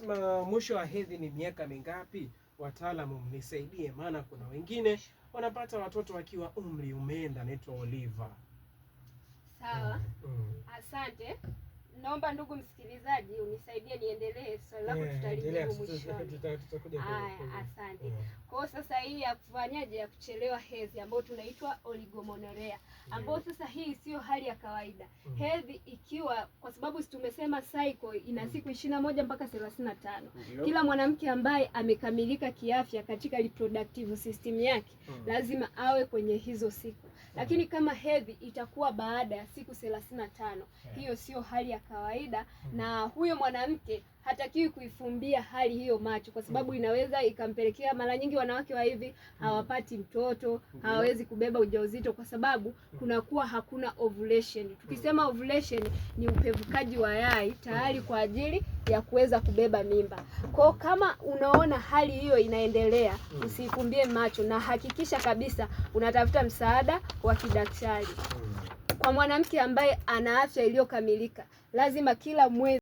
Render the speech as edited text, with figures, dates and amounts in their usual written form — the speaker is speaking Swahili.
Anasema mwisho wa hedhi ni miaka mingapi? Wataalamu mnisaidie, maana kuna wengine wanapata watoto wakiwa umri umeenda. Naitwa Oliver. Sawa. Asante. Naomba ndugu msikilizaji unisaidie niendelee, swali lako tutalijibu mwishoni. Asante. Kwa sasa hii ya kufanyaje ya kuchelewa hedhi ambayo tunaitwa oligomenorrhea, ambayo sasa hii sio hali ya kawaida. Hedhi ikiwa, kwa sababu tumesema cycle ina siku 21 mpaka 35. Kila mwanamke ambaye amekamilika kiafya katika reproductive system yake lazima awe kwenye hizo siku. Lakini kama hedhi itakuwa baada ya siku 35, hiyo sio hali ya kawaida, na huyo mwanamke hatakiwi kuifumbia hali hiyo macho, kwa sababu inaweza ikampelekea, mara nyingi wanawake wa hivi hawapati mtoto, hawawezi kubeba ujauzito kwa sababu kunakuwa hakuna ovulation. Tukisema ovulation ni upevukaji wa yai tayari kwa ajili ya kuweza kubeba mimba. Kwa kama unaona hali hiyo inaendelea, usifumbie macho na hakikisha kabisa unatafuta msaada wa kidaktari. Kwa mwanamke ambaye ana afya iliyokamilika, lazima kila mwezi